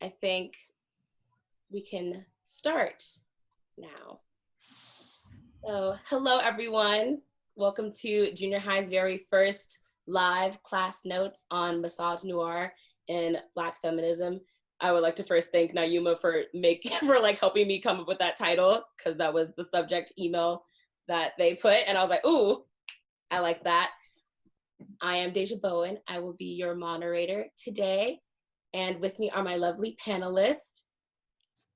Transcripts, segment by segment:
I think we can start now. So, hello everyone. Welcome to Junior High's very first live class notes on Misogynoir and Black feminism. I would like to first thank Nyuma for helping me come up with that title, because that was the subject email that they put, and I was like, ooh, I like that. I am Deja Bowen. I will be your moderator today, and with me are my lovely panelists.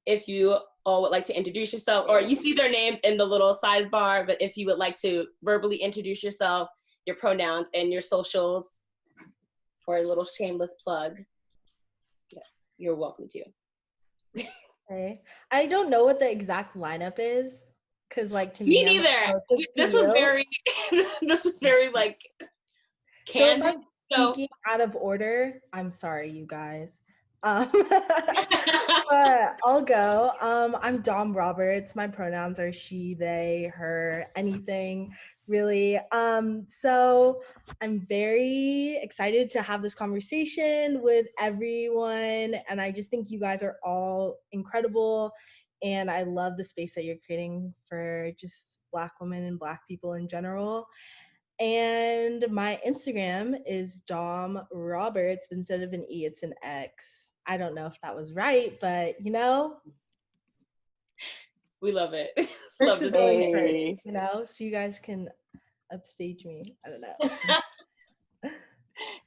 If you all would like to introduce yourself, or you see their names in the little sidebar, but if you would like to verbally introduce yourself, your pronouns, and your socials for a little shameless plug, you're welcome to. Okay. I don't know what the exact lineup is, because to me neither. This was very like candid. So if I'm speaking out of order, I'm sorry, you guys. But I'll go. I'm Dom Roberts. My pronouns are she, they, her, anything really. So I'm very excited to have this conversation with everyone, and I just think you guys are all incredible, and I love the space that you're creating for just Black women and Black people in general. And my Instagram is Dom Roberts. Instead of an E, it's an X. I don't know if that was right, but we love it. Love this first, so you guys can upstage me. I don't know.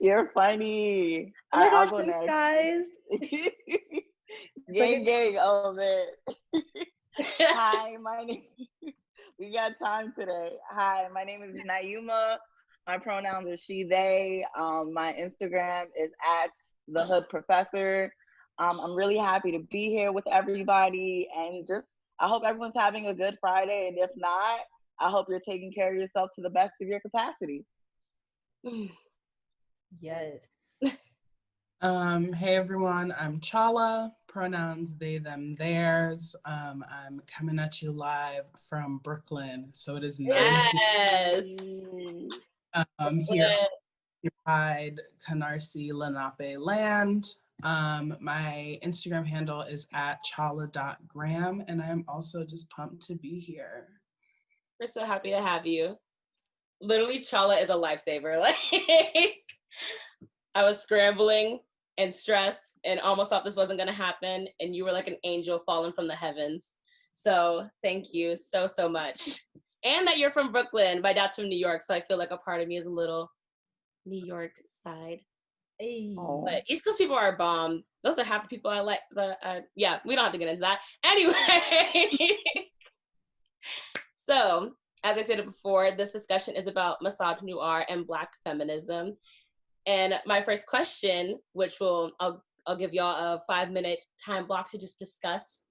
You're funny. Oh my gosh, thanks, guys. Gang, oh man. Hi, my name. We got time today. Hi, my name is Nyuma. My pronouns are she, they. My Instagram is @thehoodprofessor. I'm really happy to be here with everybody, and I hope everyone's having a good Friday. And if not, I hope you're taking care of yourself to the best of your capacity. Yes. Hey everyone, I'm Chala, pronouns they, them, theirs. I'm coming at you live from Brooklyn, so it is 9 p.m. Here on occupied Canarsie Lenape land. My Instagram handle is @chala.gram, and I am also just pumped to be here. We're so happy to have you. Literally, Chala is a lifesaver. I was scrambling and stressed and almost thought this wasn't going to happen, and you were like an angel fallen from the heavens. So thank you so much. And that you're from Brooklyn. My dad's from New York, so I feel like a part of me is a little New York side. Hey. But East Coast people are bomb. Those are half the people I like. Yeah, we don't have to get into that. Anyway. So, as I said before, this discussion is about misogynoir and Black feminism. And my first question, which I'll give y'all a 5-minute time block to just discuss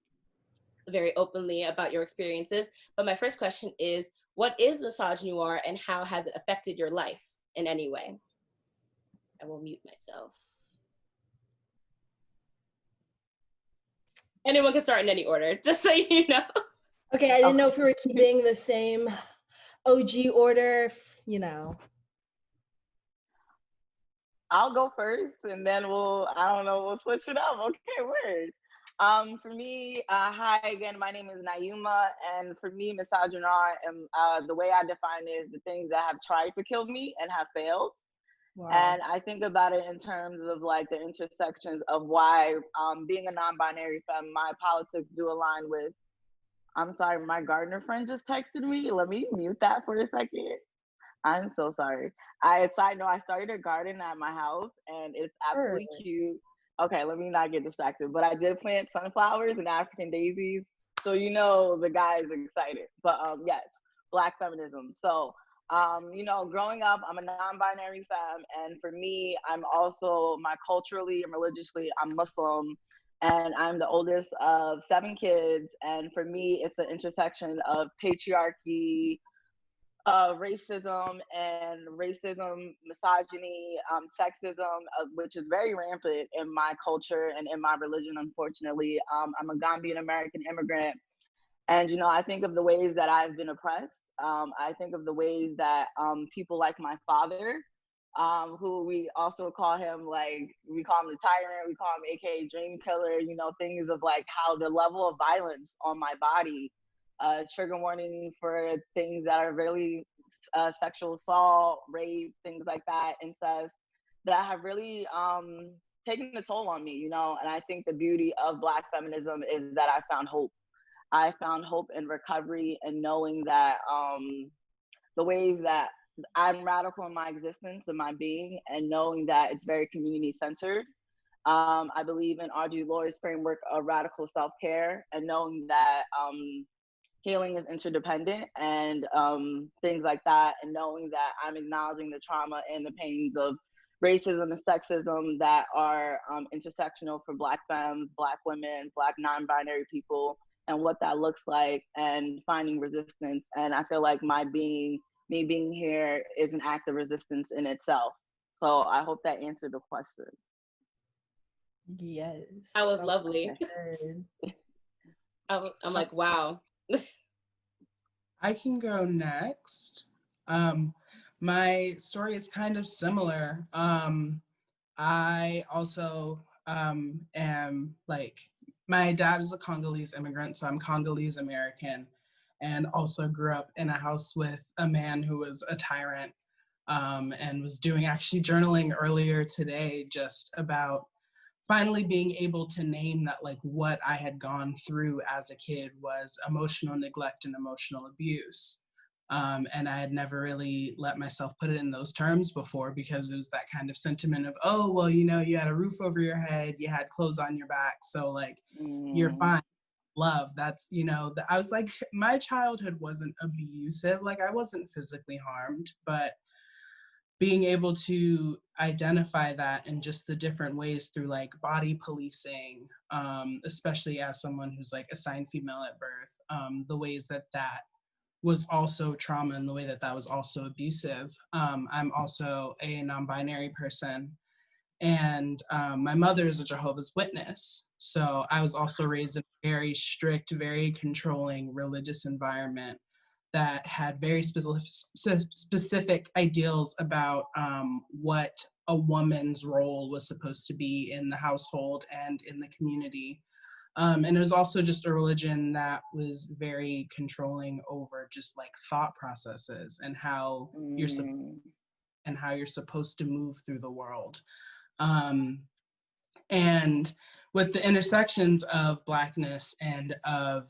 very openly about your experiences. But my first question is, what is misogynoir and how has it affected your life in any way? I will mute myself. Anyone can start in any order, just so you know. Okay, I didn't know if we were keeping the same OG order, I'll go first, and then we'll switch it up. Okay, word. For me, hi again, my name is Nyuma, and for me, misogynoir, the way I define it is the things that have tried to kill me and have failed. Wow. And I think about it in terms of the intersections of why being a non-binary femme, my politics do align with. I'm sorry, my gardener friend just texted me. Let me mute that for a second. I'm so sorry. Side note, I started a garden at my house, and it's absolutely cute. Okay, let me not get distracted. But I did plant sunflowers and African daisies, so the guy is excited. But yes, Black feminism. So growing up, I'm a non-binary femme, and for me, I'm also culturally and religiously, I'm Muslim, and I'm the oldest of 7 kids. And for me, it's an intersection of patriarchy, racism, misogyny, sexism, which is very rampant in my culture and in my religion, unfortunately. I'm a Gambian American immigrant. And, I think of the ways that I've been oppressed. I think of the ways that people like my father who we also call him, like, we call him the tyrant, we call him AKA dream killer, you know, things of like how the level of violence on my body, trigger warning for things that are really sexual assault, rape, things like that, incest, that have really taken a toll on me, you know. And I think the beauty of Black feminism is that I found hope. I found hope in recovery and knowing that the ways that I'm radical in my existence and my being, and knowing that it's very community centered. I believe in Audre Lorde's framework of radical self care, and knowing that healing is interdependent, and things like that, and knowing that I'm acknowledging the trauma and the pains of racism and sexism that are intersectional for Black femmes, Black women, Black non-binary people, and what that looks like, and finding resistance. And I feel like me being here is an act of resistance in itself. So I hope that answered the question. Yes. That was lovely. I'm like, wow. I can go next. My story is kind of similar. I also am like, my dad is a Congolese immigrant, so I'm Congolese American, and also grew up in a house with a man who was a tyrant, and was doing actually journaling earlier today just about finally being able to name that, like, what I had gone through as a kid was emotional neglect and emotional abuse. And I had never really let myself put it in those terms before, because it was that kind of sentiment of, oh, well, you know, you had a roof over your head, you had clothes on your back, so like, you're fine. Love, that's, you know, I was like, my childhood wasn't abusive, like I wasn't physically harmed, but being able to identify that in just the different ways through like body policing, especially as someone who's like assigned female at birth, the ways that that was also trauma and the way that that was also abusive. I'm also a non-binary person, and my mother is a Jehovah's Witness. So I was also raised in a very strict, very controlling religious environment that had very specific ideals about what a woman's role was supposed to be in the household and in the community. And it was also just a religion that was very controlling over just like thought processes and how you're supposed to move through the world. And with the intersections of Blackness and of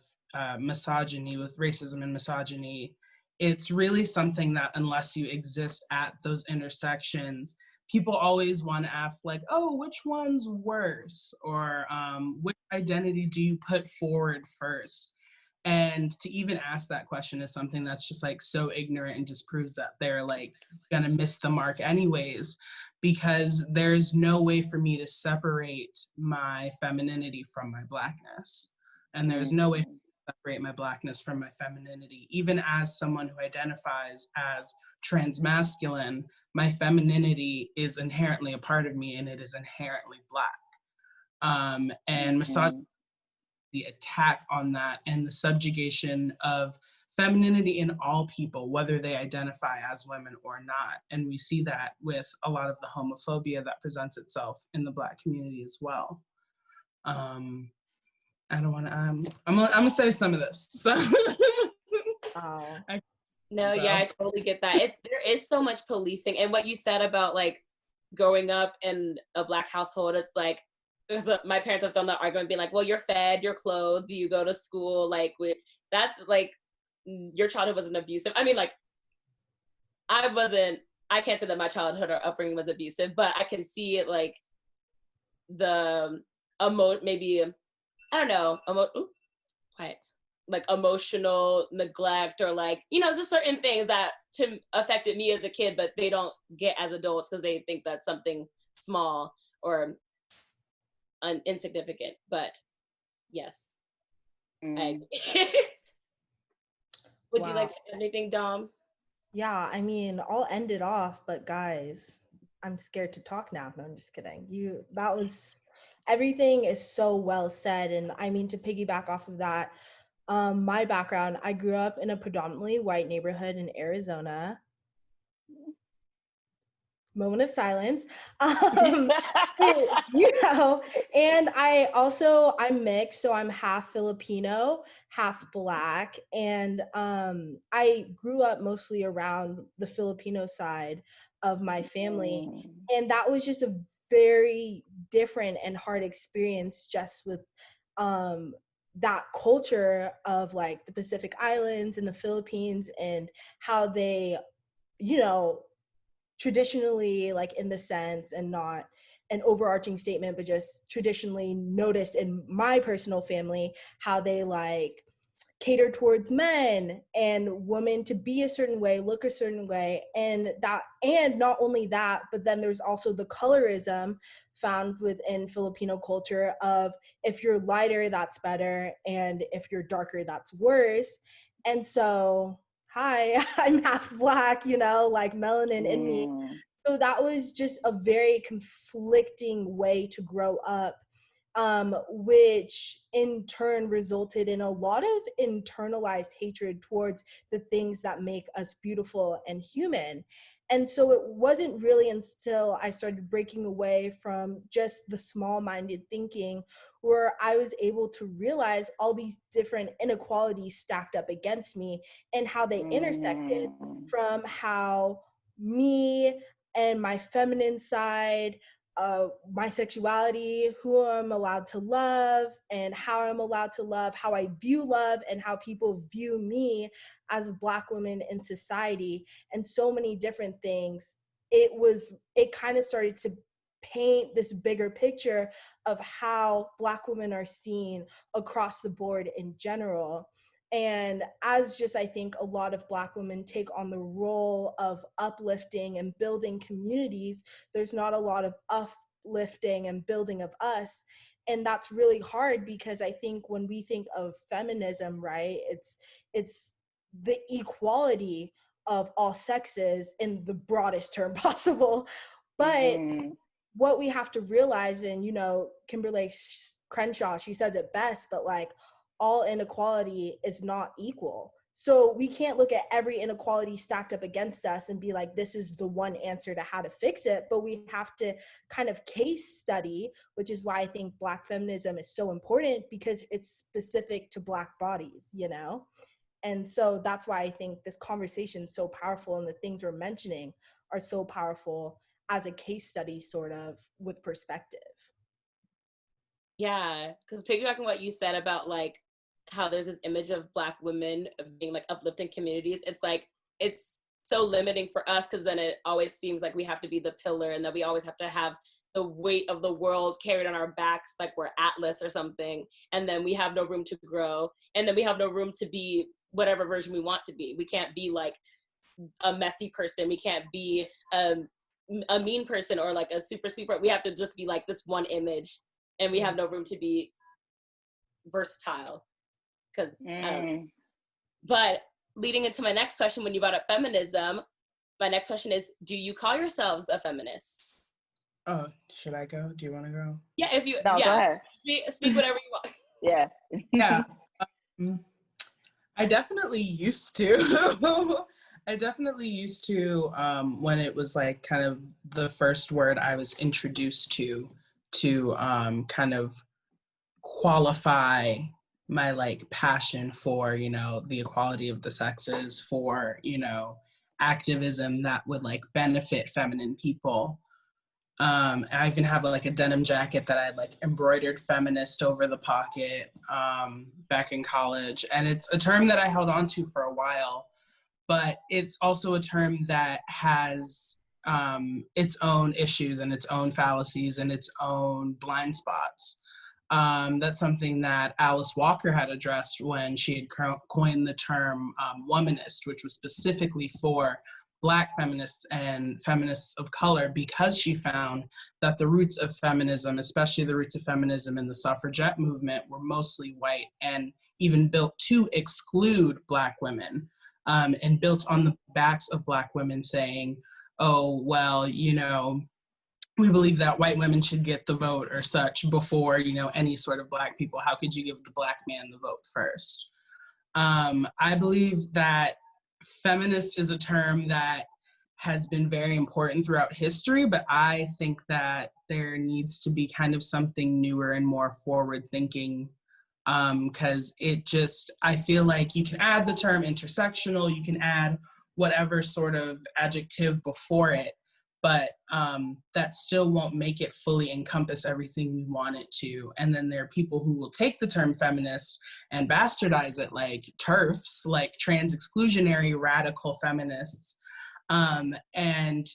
misogyny, with racism and misogyny, it's really something that unless you exist at those intersections, people always want to ask like, oh, which one's worse? Or which identity do you put forward first? And to even ask that question is something that's just like so ignorant, and just proves that they're like gonna miss the mark anyways, because there's no way for me to separate my femininity from my Blackness. And there's no way to separate my Blackness from my femininity. Even as someone who identifies as transmasculine, my femininity is inherently a part of me, and it is inherently Black. And misogyny, the attack on that, and the subjugation of femininity in all people, whether they identify as women or not. And we see that with a lot of the homophobia that presents itself in the Black community as well. I don't want to, I'm gonna say some of this. So No, yeah, I totally get that. There is so much policing, and what you said about like growing up in a Black household, it's like, my parents have done that argument, being like, well, you're fed, you're clothed, you go to school, like, that's like, your childhood wasn't abusive. I mean, like, I can't say that my childhood or upbringing was abusive, but I can see it, like, the maybe, I don't know, like emotional neglect, or like, you know, just certain things that affected me as a kid, but they don't get as adults because they think that's something small or insignificant. But yes, I agree. Would you like to add anything, Dom? Yeah, I mean, I'll end it off, but guys, I'm scared to talk now. No, I'm just kidding. Everything is so well said. And I mean, to piggyback off of that, my background, I grew up in a predominantly white neighborhood in Arizona. moment of silence. You know, and I'm mixed, so I'm half Filipino, half Black, and I grew up mostly around the Filipino side of my family, and that was just a very different and hard experience, just with that culture of like the Pacific Islands and the Philippines, and how they, you know, traditionally, like in the sense, and not an overarching statement, but just traditionally noticed in my personal family, how they like cater towards men and women to be a certain way, look a certain way. And not only that, but then there's also the colorism found within Filipino culture of, if you're lighter, that's better, and if you're darker, that's worse. And so, hi, I'm half Black, you know, like melanin in me. So that was just a very conflicting way to grow up, which in turn resulted in a lot of internalized hatred towards the things that make us beautiful and human. And so it wasn't really until I started breaking away from just the small-minded thinking, where I was able to realize all these different inequalities stacked up against me, and how they intersected, from how me and my feminine side, my sexuality, who I'm allowed to love, and how I'm allowed to love, how I view love, and how people view me as a Black woman in society, and so many different things. It kind of started to paint this bigger picture of how Black women are seen across the board in general. And as just, I think a lot of Black women take on the role of uplifting and building communities, there's not a lot of uplifting and building of us. And that's really hard, because I think when we think of feminism, right, it's the equality of all sexes in the broadest term possible. But what we have to realize, and, you know, Kimberly Crenshaw, she says it best, but like, all inequality is not equal. So we can't look at every inequality stacked up against us and be like, this is the one answer to how to fix it. But we have to kind of case study, which is why I think Black feminism is so important, because it's specific to Black bodies, you know? And so that's why I think this conversation is so powerful, and the things we're mentioning are so powerful as a case study, sort of, with perspective. Yeah, because piggybacking what you said about like how there's this image of Black women being like uplifting communities, it's like, it's so limiting for us, because then it always seems like we have to be the pillar, and that we always have to have the weight of the world carried on our backs, like we're Atlas or something, and then we have no room to grow, and then we have no room to be whatever version we want to be. We can't be like a messy person, we can't be a mean person, or like a super sweet person. We have to just be like this one image, and we have no room to be versatile, because but leading into my next question, when you brought up feminism, my next question is, do you call yourselves a feminist? Oh, should I go? Do you want to go? Yeah, if you, No, yeah, go ahead. speak whatever you want. Yeah. Yeah. I definitely used to. I definitely used to, when it was like kind of the first word I was introduced to kind of qualify my like passion for, you know, the equality of the sexes, for, you know, activism that would like benefit feminine people. I even have like a denim jacket that I like embroidered feminist over the pocket back in college. And it's a term that I held on to for a while, but it's also a term that has its own issues and its own fallacies and its own blind spots. That's something that Alice Walker had addressed when she had coined the term womanist, which was specifically for Black feminists and feminists of color, because she found that the roots of feminism, especially the roots of feminism in the suffragette movement, were mostly white and even built to exclude Black women, and built on the backs of Black women saying, oh, well, you know, we believe that white women should get the vote or such before, you know, any sort of Black people. How could you give the Black man the vote first? I believe that feminist is a term that has been very important throughout history, but I think that there needs to be kind of something newer and more forward thinking, because I feel like you can add the term intersectional, you can add whatever sort of adjective before it, but that still won't make it fully encompass everything we want it to. And then there are people who will take the term feminist and bastardize it, like TERFs, like trans exclusionary radical feminists. And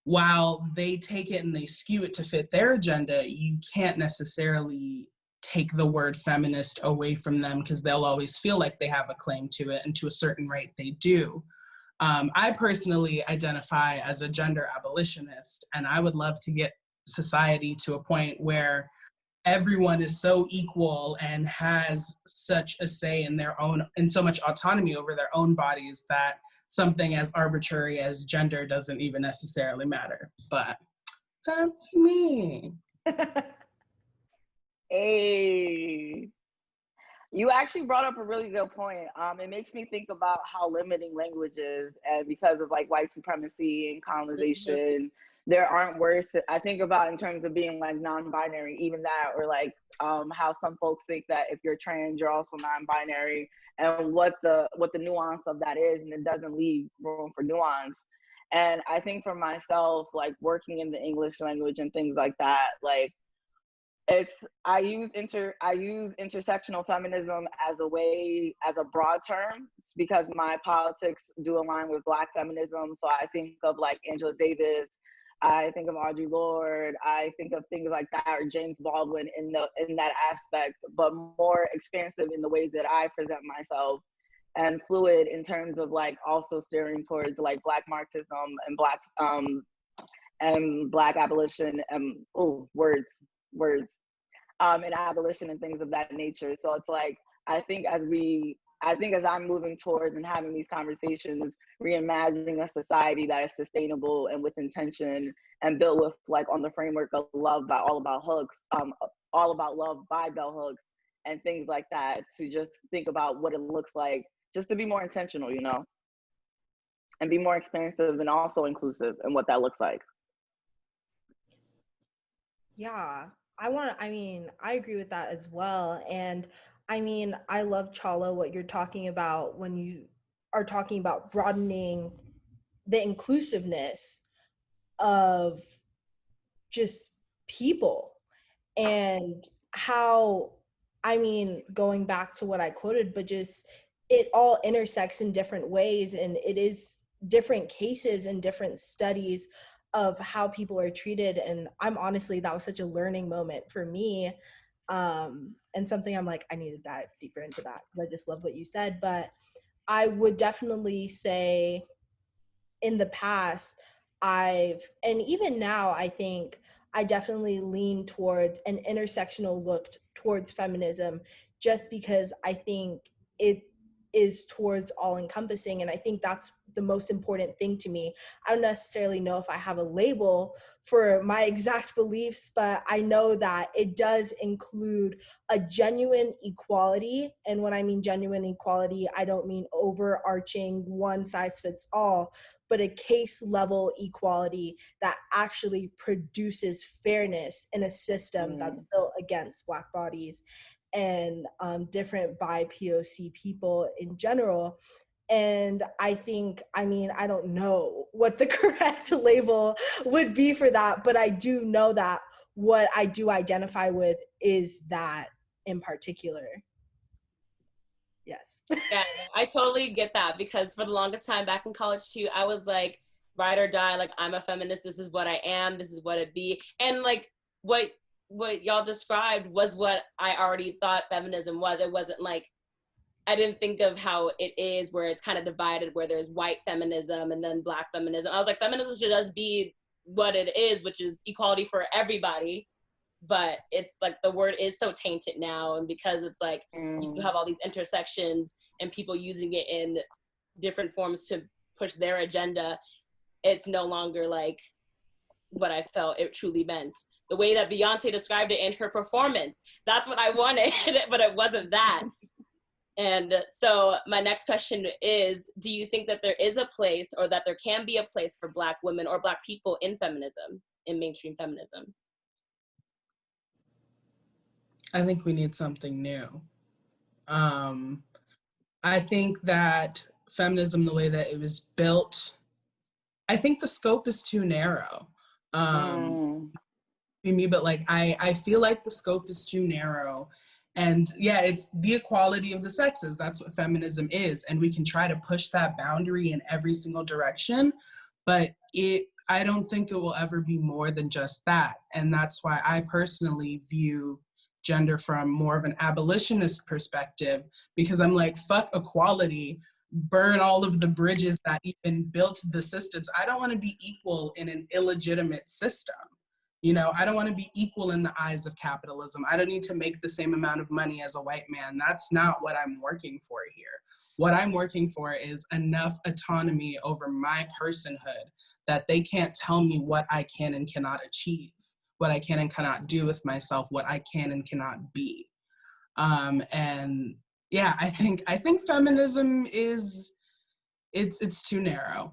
while they take it and they skew it to fit their agenda, you can't necessarily take the word feminist away from them, because they'll always feel like they have a claim to it, and to a certain right they do. I personally identify as a gender abolitionist, and I would love to get society to a point where everyone is so equal and has such a say in their own, and so much autonomy over their own bodies, that something as arbitrary as gender doesn't even necessarily matter. But that's me. Hey, you actually brought up a really good point. It makes me think about how limiting language is, and because of like white supremacy and colonization, there aren't words I think about in terms of being like non-binary, even that, or like how some folks think that if you're trans, you're also non-binary, and what the nuance of that is, and it doesn't leave room for nuance. And I think for myself, like working in the English language and things like that, like I use intersectional feminism as a broad term, because my politics do align with Black feminism. So I think of like Angela Davis, I think of Audre Lorde, I think of things like that, or James Baldwin in that aspect, but more expansive in the ways that I present myself, and fluid in terms of like also steering towards like Black Marxism and Black abolition, and abolition and things of that nature. So it's like, I think as I'm moving towards and having these conversations, reimagining a society that is sustainable and with intention, and built with like on the framework of love by All About Hooks, All About Love by Bell Hooks, and things like that, to just think about what it looks like, just to be more intentional, you know, and be more expansive and also inclusive in what that looks like. Yeah, I agree with that as well. And I mean, I love, Chala, what you're talking about when you are talking about broadening the inclusiveness of just people, and how, I mean, going back to what I quoted, but just it all intersects in different ways, and it is different cases and different studies of how people are treated. And I'm honestly, that was such a learning moment for me, and something I'm like, I need to dive deeper into that, because I just love what you said. But I would definitely say in the past, and even now, I think I definitely lean towards an intersectional look towards feminism, just because I think it is towards all encompassing. And I think that's the most important thing to me. I don't necessarily know if I have a label for my exact beliefs, but I know that it does include a genuine equality. And when I mean genuine equality, I don't mean overarching one size fits all, but a case level equality that actually produces fairness in a system that's built against Black bodies and different BIPOC people in general. And I think, I mean, I don't know what the correct label would be for that, but I do know that what I do identify with is that in particular. Yes. Yeah, I totally get that, because for the longest time back in college too, I was like, ride or die, like I'm a feminist, this is what I am, this is what it be. And like what y'all described was what I already thought feminism was. It wasn't like, I didn't think of how it is where it's kind of divided, where there's white feminism and then Black feminism. I was like, feminism should just be what it is, which is equality for everybody. But it's like the word is so tainted now, and because it's like you have all these intersections and people using it in different forms to push their agenda, it's no longer like what I felt it truly meant. The way that Beyonce described it in her performance, that's what I wanted, but it wasn't that. And so my next question is, do you think that there is a place, or that there can be a place for Black women or Black people in feminism, in mainstream feminism? I think we need something new. I think that feminism, the way that it was built, I think the scope is too narrow. Me, but like I feel like the scope is too narrow. And yeah, it's the equality of the sexes. That's what feminism is. And we can try to push that boundary in every single direction, but I don't think it will ever be more than just that. And that's why I personally view gender from more of an abolitionist perspective, because I'm like, fuck equality, burn all of the bridges that even built the systems. I don't want to be equal in an illegitimate system. You know, I don't want to be equal in the eyes of capitalism. I don't need to make the same amount of money as a white man. That's not what I'm working for here. What I'm working for is enough autonomy over my personhood that they can't tell me what I can and cannot achieve, what I can and cannot do with myself, what I can and cannot be. And yeah, I think feminism is, it's too narrow.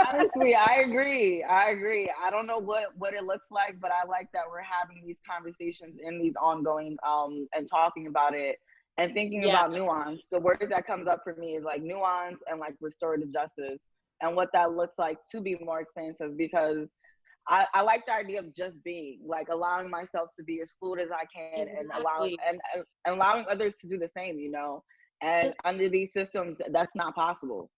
Honestly, I agree. I don't know what it looks like, but I like that we're having these conversations in these ongoing and talking about it and thinking about nuance. The word that comes up for me is like nuance and like restorative justice, and what that looks like to be more expansive, because I like the idea of just being, like allowing myself to be as fluid as I can, and allowing others to do the same, you know. And under these systems, that's not possible.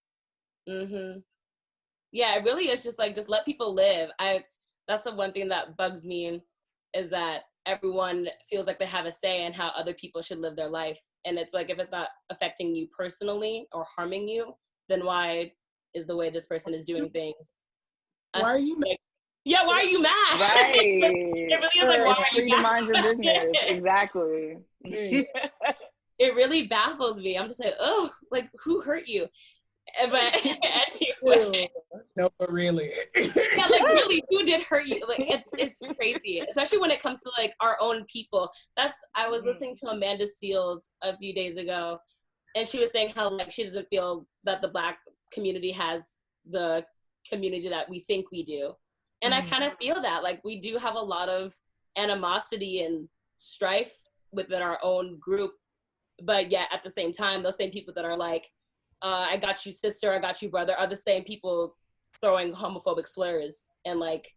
Yeah, it really is just like, just let people live. That's the one thing that bugs me, is that everyone feels like they have a say in how other people should live their life. And it's like, if it's not affecting you personally or harming you, then why is the way this person is doing things? Why are you mad? Yeah, why are you mad? Right. It really is like, why are you mad? Mind your business. Exactly. It really baffles me. I'm just like, oh, like, who hurt you? But anyway. No, but really. Yeah, like, really, who did hurt you? Like, it's crazy, especially when it comes to like our own people. I was listening to Amanda Seales a few days ago, and she was saying how like she doesn't feel that the Black community has the community that we think we do. And I kind of feel that, like, we do have a lot of animosity and strife within our own group, but yet at the same time, those same people that are like, I got you sister, I got you brother, are the same people throwing homophobic slurs and like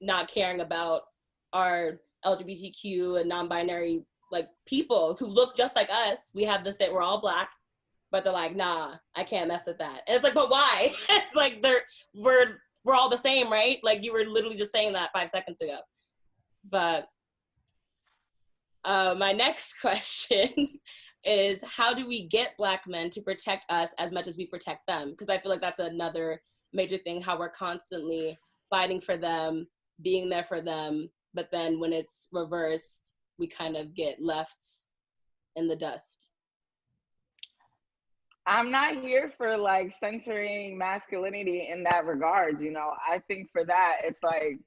not caring about our LGBTQ and non-binary like people who look just like us. We have the same, we're all Black, but they're like, nah, I can't mess with that. And it's like, but why? It's like, we're all the same, right? Like, you were literally just saying that 5 seconds ago. But my next question is, how do we get Black men to protect us as much as we protect them? Because I feel like that's another major thing, how we're constantly fighting for them, being there for them, but then when it's reversed, we kind of get left in the dust. I'm not here for like centering masculinity in that regard, you know. I think for that, it's like,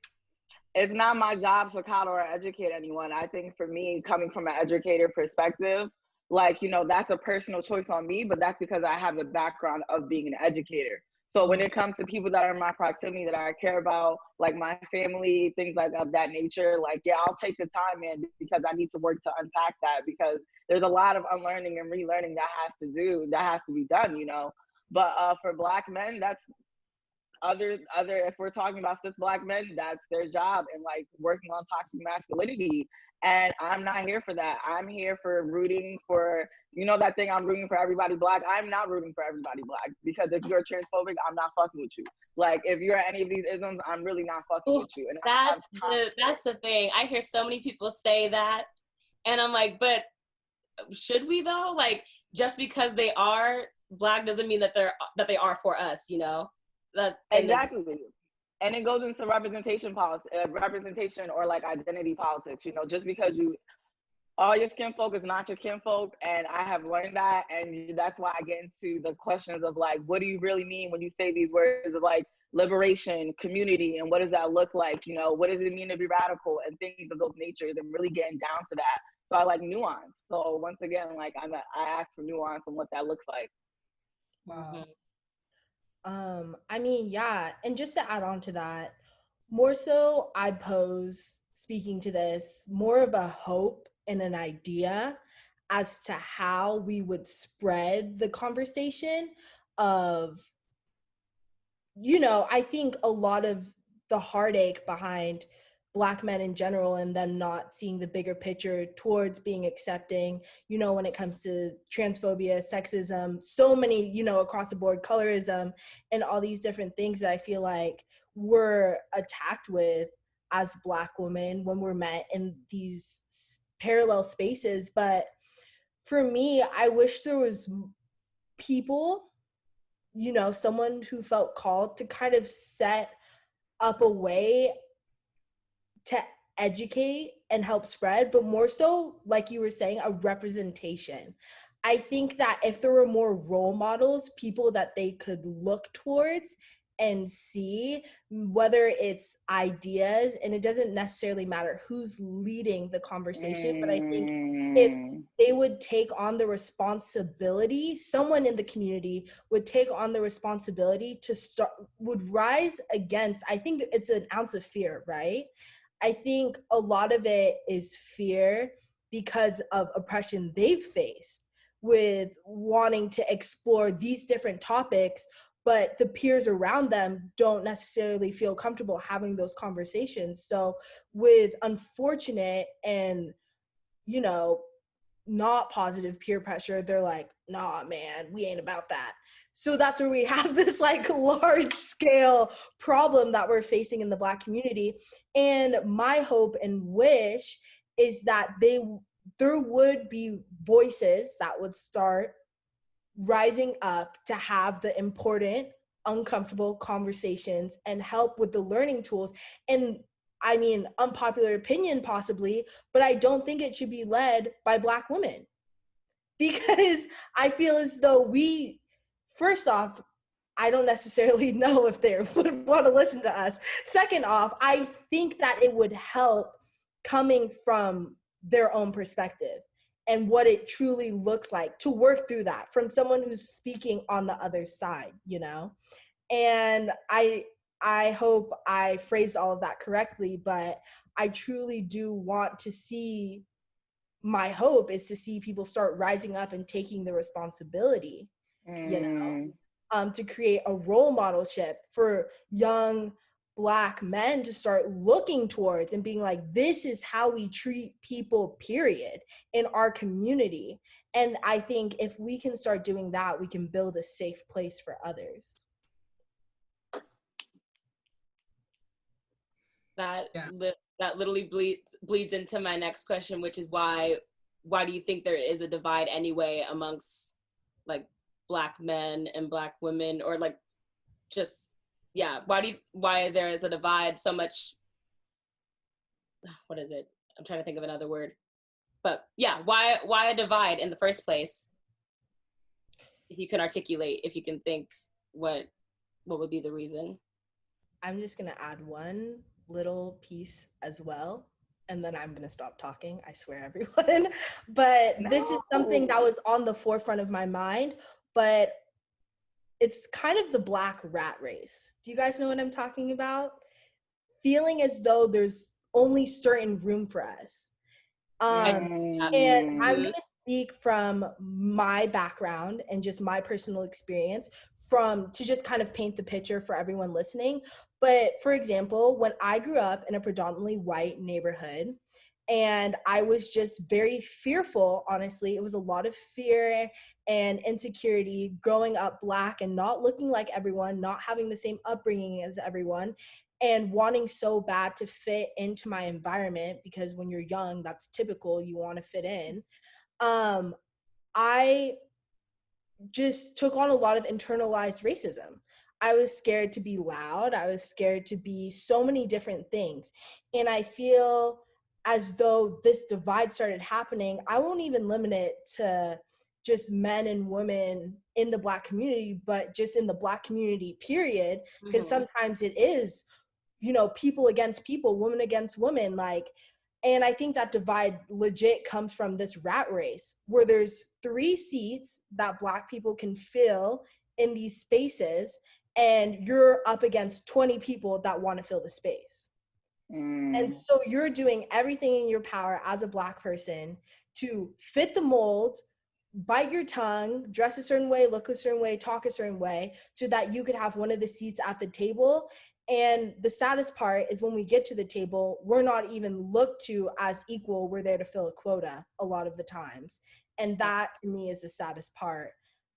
it's not my job to coddle or educate anyone. I think for me, coming from an educator perspective, like, you know, that's a personal choice on me, but that's because I have the background of being an educator. So when it comes to people that are in my proximity that I care about, like my family, things like of that nature, like, yeah, I'll take the time, man, because I need to work to unpack that, because there's a lot of unlearning and relearning that has to be done, you know. But for Black men, that's other if we're talking about cis Black men, that's their job, and like working on toxic masculinity. And I'm not here for that. I'm here for rooting for, you know, that thing, I'm rooting for everybody Black. I'm not rooting for everybody Black, because if you're transphobic, I'm not fucking with you. Like, if you're any of these isms, I'm really not fucking with you. And that's the thing. I hear so many people say that, and I'm like, but should we though? Like, just because they are Black doesn't mean that they are for us, you know? Exactly. And it goes into representation policy, representation or like identity politics, you know, just because all your kinfolk is not your kinfolk. And I have learned that. And that's why I get into the questions of like, what do you really mean when you say these words of like, liberation, community, and what does that look like? You know, what does it mean to be radical and things of those natures, and really getting down to that. So I like nuance. So once again, like I ask for nuance and what that looks like. Wow. I mean, yeah, and just to add on to that, more so I pose, speaking to this, more of a hope and an idea as to how we would spread the conversation of, I think a lot of the heartache behind Black men in general and them not seeing the bigger picture towards being accepting, when it comes to transphobia, sexism, so many, across the board, colorism, and all these different things that I feel like we're attacked with as Black women when we're met in these parallel spaces. But for me, I wish there was people, someone who felt called to kind of set up a way to educate and help spread, but more so, like you were saying, a representation. I think that if there were more role models, people that they could look towards and see, whether it's ideas, and it doesn't necessarily matter who's leading the conversation, but I think if they would take on the responsibility, someone in the community would take on the responsibility to start, would rise against, I think it's an ounce of fear, right? I think a lot of it is fear because of oppression they've faced with wanting to explore these different topics, but the peers around them don't necessarily feel comfortable having those conversations. So with unfortunate and, not positive peer pressure, they're like, nah, man, we ain't about that. So that's where we have this like large scale problem that we're facing in the Black community. And my hope and wish is that there would be voices that would start rising up to have the important, uncomfortable conversations and help with the learning tools. And I mean, unpopular opinion possibly, but I don't think it should be led by Black women, because I feel as though first off, I don't necessarily know if they would want to listen to us. Second off, I think that it would help coming from their own perspective and what it truly looks like to work through that from someone who's speaking on the other side, And I hope I phrased all of that correctly, but I truly do want to see, my hope is to see people start rising up and taking the responsibility, to create a role modelship for young Black men to start looking towards and being like, this is how we treat people, period, in our community. And I think if we can start doing that, we can build a safe place for others. That literally bleeds into my next question, which is why do you think there is a divide anyway amongst like Black men and Black women, or like just why there is a divide so much? What is it? I'm trying to think of another word, but yeah, why a divide in the first place? If you can articulate, if you can think, what would be the reason? I'm just gonna add one little piece as well, and then I'm gonna stop talking, I swear, everyone. But this is something that was on the forefront of my mind, but it's kind of the Black rat race. Do you guys know what I'm talking about? Feeling as though there's only certain room for us. And I'm gonna speak from my background and just my personal experience to just kind of paint the picture for everyone listening. But for example, when I grew up in a predominantly white neighborhood, and I was just very fearful, honestly, it was a lot of fear and insecurity growing up Black and not looking like everyone, not having the same upbringing as everyone, and wanting so bad to fit into my environment, because when you're young, that's typical, you want to fit in. I just took on a lot of internalized racism. I was scared to be loud. I was scared to be so many different things. And I feel as though this divide started happening, I won't even limit it to just men and women in the Black community, but just in the Black community, period. Because sometimes it is, you know, people against people, woman against woman, like, and I think that divide legit comes from this rat race where there's 3 seats that Black people can fill in these spaces, and you're up against 20 people that want to fill the space. And so you're doing everything in your power as a Black person to fit the mold, bite your tongue, dress a certain way, look a certain way, talk a certain way, so that you could have one of the seats at the table. And the saddest part is when we get to the table, we're not even looked to as equal. We're there to fill a quota a lot of the times. And that to me is the saddest part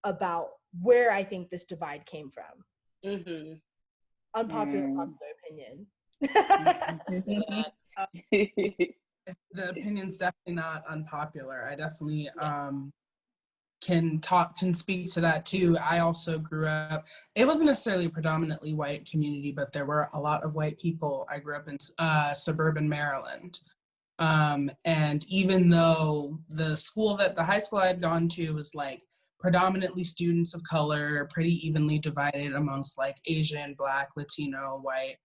about where I think this divide came from. Unpopular opinion. The opinion's definitely not unpopular. I definitely can speak to that too. I also grew up, it wasn't necessarily a predominantly white community, but there were a lot of white people. I grew up in suburban Maryland. And even though the high school I had gone to was like predominantly students of color, pretty evenly divided amongst like Asian, Black, Latino, white,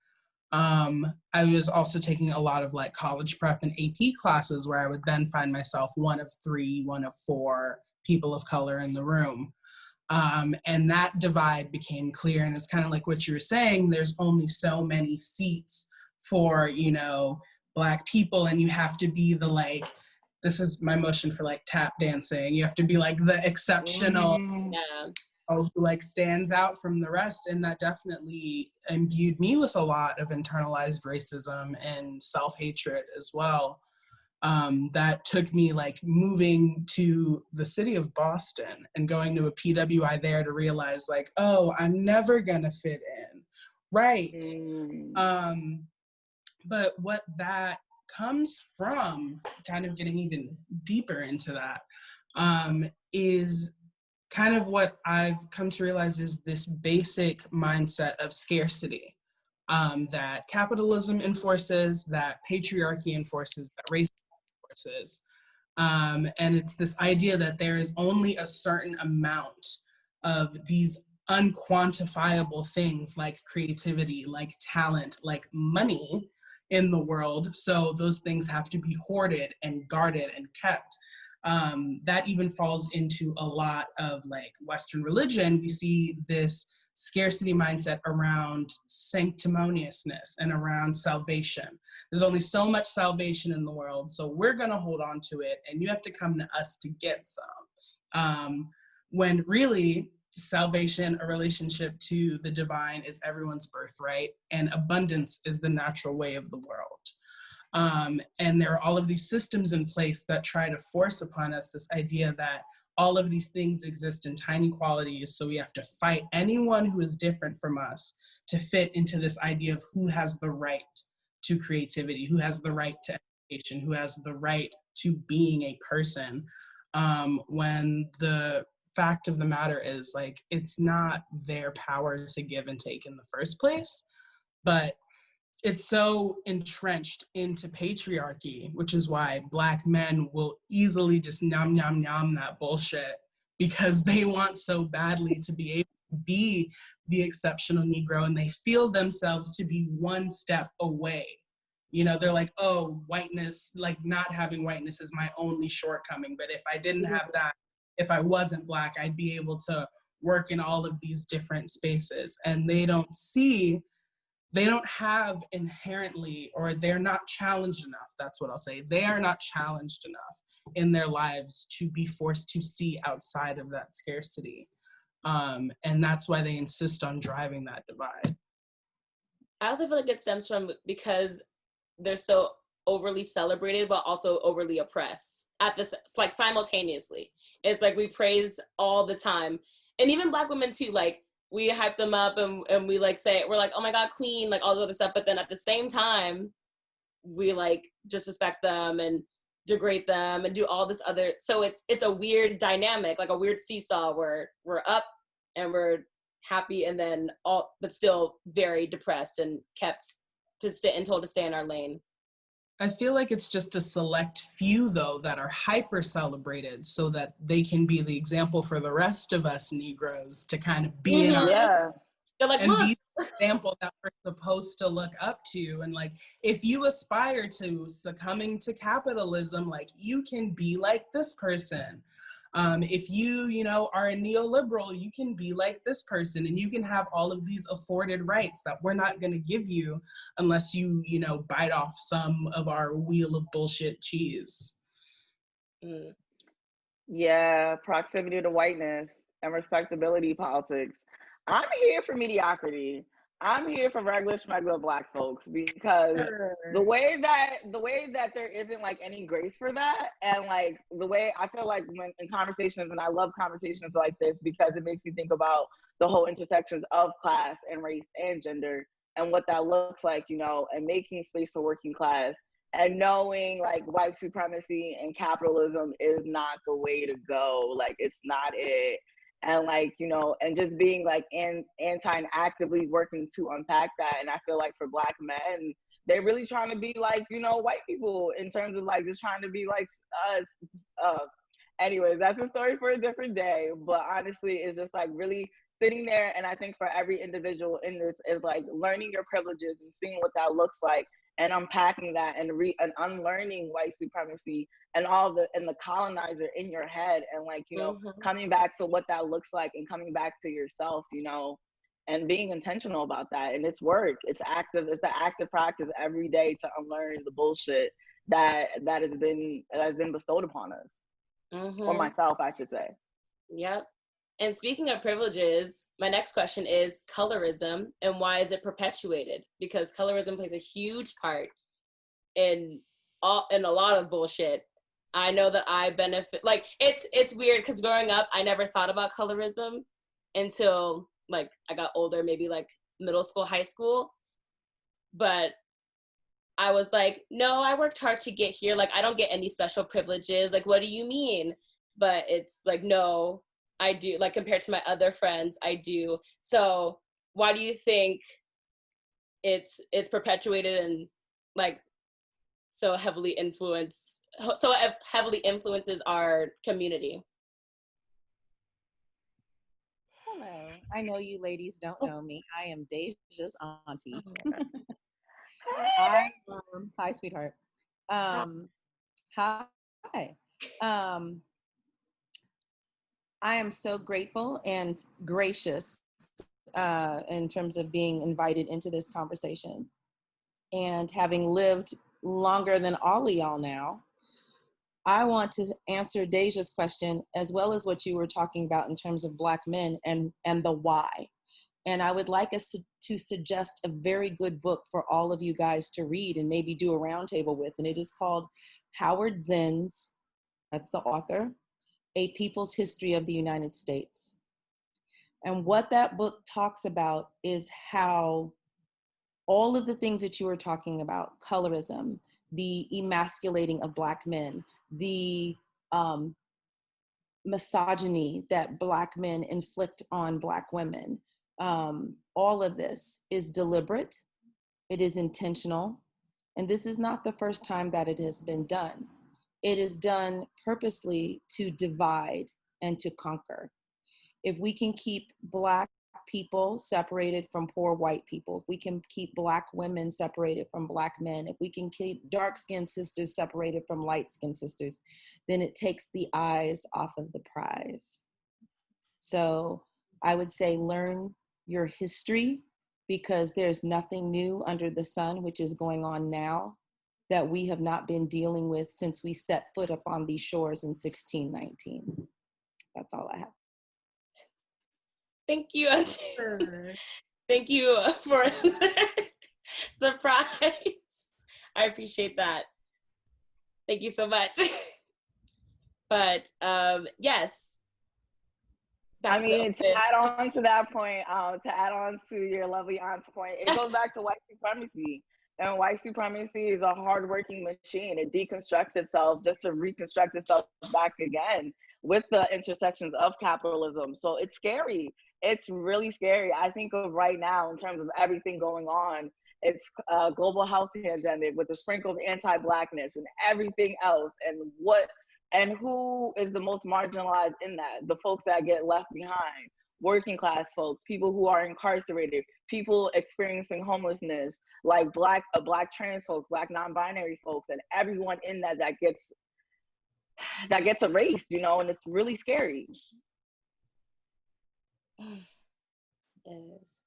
I was also taking a lot of like college prep and AP classes where I would then find myself one of 3, one of 4 people of color in the room. And that divide became clear. And it's kind of like what you were saying, there's only so many seats for, you know, Black people, and you have to be the like, this is my motion for like tap dancing, you have to be like the exceptional who like stands out from the rest. And that definitely imbued me with a lot of internalized racism and self-hatred as well. That took me like moving to the city of Boston and going to a PWI there to realize like, oh, I'm never gonna fit in, right? But what that comes from, kind of getting even deeper into that, is kind of what I've come to realize is this basic mindset of scarcity that capitalism enforces, that patriarchy enforces, that racism enforces. And it's this idea that there is only a certain amount of these unquantifiable things like creativity, like talent, like money in the world. So those things have to be hoarded and guarded and kept. That even falls into a lot of like Western religion. We see this scarcity mindset around sanctimoniousness and around salvation. There's only so much salvation in the world, so we're gonna hold on to it, and you have to come to us to get some. When really, salvation, a relationship to the divine, is everyone's birthright, and abundance is the natural way of the world. And there are all of these systems in place that try to force upon us this idea that all of these things exist in tiny qualities, so we have to fight anyone who is different from us to fit into this idea of who has the right to creativity, who has the right to education, who has the right to being a person, when the fact of the matter is, like, it's not their power to give and take in the first place, but it's so entrenched into patriarchy, which is why Black men will easily just nom that bullshit, because they want so badly to be able to be the exceptional Negro, and they feel themselves to be one step away. You know, they're like, oh, whiteness, like not having whiteness is my only shortcoming, but if I didn't have that, if I wasn't Black, I'd be able to work in all of these different spaces. And they don't have inherently, or they're not challenged enough, that's what I'll say. They are not challenged enough in their lives to be forced to see outside of that scarcity. And that's why they insist on driving that divide. I also feel like it stems from because they're so overly celebrated, but also overly oppressed at this, like simultaneously. It's like we praise all the time. And even Black women too, like, we hype them up and we like say, we're like, oh my God, queen, like all this other stuff. But then at the same time, we like disrespect them and degrade them and do all this other. So it's a weird dynamic, like a weird seesaw where we're up and we're happy and then but still very depressed and kept to stay and told to stay in our lane. I feel like it's just a select few, though, that are hyper celebrated so that they can be the example for the rest of us Negroes to kind of be in our Yeah. They're like, and look. be the example that we're supposed to look up to. And like, if you aspire to succumbing to capitalism, like you can be like this person. If you know, are a neoliberal, you can be like this person, and you can have all of these afforded rights that we're not going to give you unless you know, bite off some of our wheel of bullshit cheese. Mm. Yeah, proximity to whiteness and respectability politics. I'm here for mediocrity. I'm here for regular schmegular black folks because the way that there isn't like any grace for that, and like the way I feel like when in conversations, and I love conversations like this because it makes me think about the whole intersections of class and race and gender and what that looks like, you know, and making space for working class and knowing like white supremacy and capitalism is not the way to go. Like it's not it. And like, you know, and just being like anti and actively working to unpack that. And I feel like for black men, they're really trying to be like, you know, white people in terms of like just trying to be like us. Anyways, that's a story for a different day. But honestly, it's just like really sitting there. And I think for every individual in this is like learning your privileges and seeing what that looks like and unpacking that and unlearning white supremacy and all the and the colonizer in your head, and like, you know, coming back to what that looks like and coming back to yourself, you know, and being intentional about that. And it's work. It's active. It's an active practice every day to unlearn the bullshit that has been bestowed upon us, or myself, I should say. Yep. And speaking of privileges, my next question is colorism, and why is it perpetuated? Because colorism plays a huge part in a lot of bullshit. I know that I benefit, like it's weird because growing up, I never thought about colorism until like I got older, maybe like middle school, high school. But I was like, no, I worked hard to get here. Like I don't get any special privileges. Like, what do you mean? But it's like, no, I do, like compared to my other friends, I do. So why do you think it's perpetuated and like so heavily influences our community? Hello. I know you ladies don't know me. I am Deja's auntie. Hi, hi, sweetheart. Hi. I am so grateful and gracious in terms of being invited into this conversation. And having lived longer than all of y'all now, I want to answer Deja's question as well as what you were talking about in terms of Black men and the why. And I would like us to suggest a very good book for all of you guys to read and maybe do a roundtable with. And it is called Howard Zinn's, that's the author, A People's History of the United States. And what that book talks about is how all of the things that you were talking about, colorism, the emasculating of Black men, the misogyny that Black men inflict on Black women, all of this is deliberate, it is intentional, and this is not the first time that it has been done. It is done purposely to divide and to conquer. If we can keep Black people separated from poor white people, if we can keep Black women separated from Black men, if we can keep dark-skinned sisters separated from light-skinned sisters, then it takes the eyes off of the prize. So I would say learn your history, because there's nothing new under the sun, which is going on now, that we have not been dealing with since we set foot upon these shores in 1619. That's all I have. Thank you, Auntie. Thank you for surprise. I appreciate that. Thank you so much. But yes. I mean, to add on to that point, to add on to your lovely aunt's point, it goes back to white supremacy. And white supremacy is a hardworking machine. It deconstructs itself just to reconstruct itself back again with the intersections of capitalism. So it's scary. it's really scary. I think of right now in terms of everything going on. It's a global health pandemic with a sprinkle of anti-Blackness and everything else. And who is the most marginalized in that? The folks that get left behind, working class folks, people who are incarcerated, people experiencing homelessness, like black trans folks, black non-binary folks, and everyone in that gets erased, and it's really scary. It is.